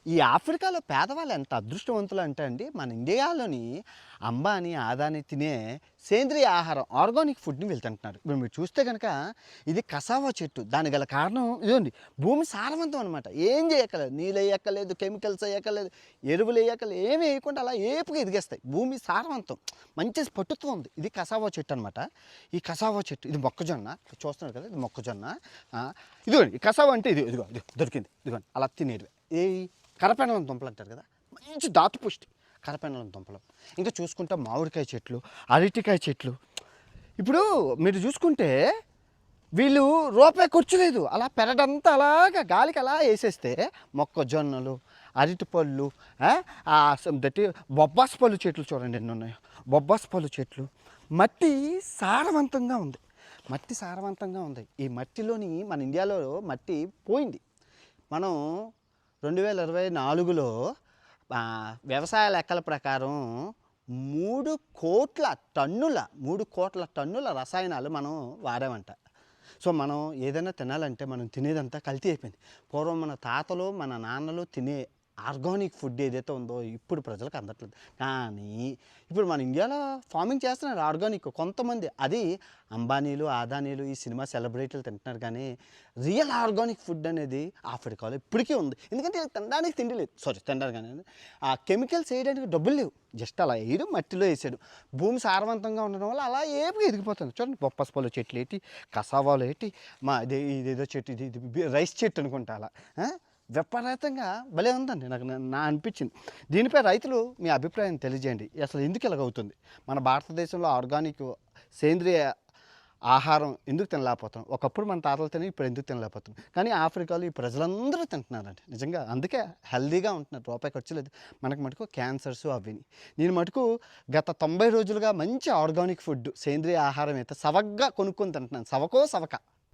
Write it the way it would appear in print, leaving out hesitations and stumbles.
ఈ ఆఫ్రికాలో పేదవాళ్ళు ఎంత అదృష్టవంతులు అంటే అండి, మన ఇండియాలోని అంబానీ, ఆదాని తినే సేంద్రియ ఆహారం, ఆర్గానిక్ ఫుడ్‌ని వీళ్ళు తింటున్నారు. ఇప్పుడు మీరు చూస్తే గనక ఇది కసావా చెట్టు. దానికి గల కారణం ఇదిగోండి భూమి సారవంతం అనమాట. ఏం చేయక్కర్లేదు. నీళ్ళెయ్యక్కర్లేదు, కెమికల్స్ ఎయ్యక్కర్లేదు, ఎరువులెయ్యక్కర్లేదు, ఏమి ఎయకుండా అలా ఏపుగా ఎదిగేస్తాయి. భూమి సారవంతం. మంచి పట్టుత్వం ఉంది. ఇది కసావా చెట్టు అనమాట. ఈ కసావా చెట్టు ఇది మొక్కజొన్న. చూస్తున్నారు కదా! ఇది మొక్కజొన్న. ఇదిగోండి ఈ కసావా అంటే ఇదిగో దొరికింది. ఇదిగోండి అలా తినేటివే. కరపెండలం దుంపలు అంటారు కదా, మంచి ధాతుపుష్టి కరపెండలం దుంపలు. ఇంకా చూసుకుంటే మామిడికాయ చెట్లు, అరటికాయ చెట్లు. ఇప్పుడు మీరు చూసుకుంటే వీళ్ళు రూపాయి ఖర్చు లేదు, అలా పెరడంతా అలాగా గాలికి అలా వేసేస్తే మొక్కజొన్నలు, అరటిపళ్ళు, దట్టి బొబ్బాస్ పళ్ళు చెట్లు చూడండి ఎన్ని ఉన్నాయో. బొబ్బాస్ పళ్ళు చెట్లు. మట్టి సారవంతంగా ఉంది. మట్టి సారవంతంగా ఉంది. ఈ మట్టిలోని మన ఇండియాలో మట్టి పోయింది. మనం 2024లో వ్యవసాయ లెక్కల ప్రకారం 3 కోట్ల టన్నుల రసాయనాలు మనం వాడామంట. సో మనం ఏదైనా తినాలంటే మనం తినేదంతా కల్తీ అయిపోయింది. పూర్వం మన తాతలు, మన నాన్నలు తినే ఆర్గానిక్ ఫుడ్ ఏదైతే ఉందో ఇప్పుడు ప్రజలకు అందట్లేదు. కానీ ఇప్పుడు మన ఇండియాలో ఫార్మింగ్ చేస్తున్నారు ఆర్గానిక్ కొంతమంది. అది అంబానీలు, ఆదానీలు, ఈ సినిమా సెలబ్రిటీలు తింటున్నారు. కానీ రియల్ ఆర్గానిక్ ఫుడ్ అనేది ఆఫ్రికాలో ఇప్పటికీ ఉంది. ఎందుకంటే తినడానికి తిండి లేదు. తినడానికి కానీ ఆ కెమికల్స్ వేయడానికి డబ్బులు లేవు. జస్ట్ అలా వేయడం, మట్టిలో వేసాడు. భూమి సారవంతంగా ఉండడం వల్ల అలా ఏపుగా ఎదిగిపోతుంది. చూడండి బొప్పస్పళ్ళు చెట్లు ఏంటి, కసావాలు ఏంటి, ఇదేదో చెట్టు, ఇది రైస్ చెట్టు అనుకుంటా అలా విపరీతంగా భలే ఉందండి. నా అనిపించింది. దీనిపై రైతులు మీ అభిప్రాయం తెలియజేయండి. అసలు ఎందుకు ఇలాగవుతుంది? మన భారతదేశంలో ఆర్గానిక్ సేంద్రియ ఆహారం ఎందుకు తినలేకపోతాం? ఒకప్పుడు మన తాతలు తిని ఇప్పుడు ఎందుకు తినలేకపోతాం? కానీ ఆఫ్రికాలో ఈ ప్రజలందరూ తింటున్నారండి నిజంగా. అందుకే హెల్దీగా ఉంటున్నారు. రూపాయి ఖర్చు లేదు. మనకు మటుకు క్యాన్సర్స్ అవిని. నేను మటుకు గత 90 రోజులుగా మంచి ఆర్గానిక్ ఫుడ్ సేంద్రియ ఆహారం అయితే సవగ్గా కొనుక్కొని తింటున్నాను. సవకో సవక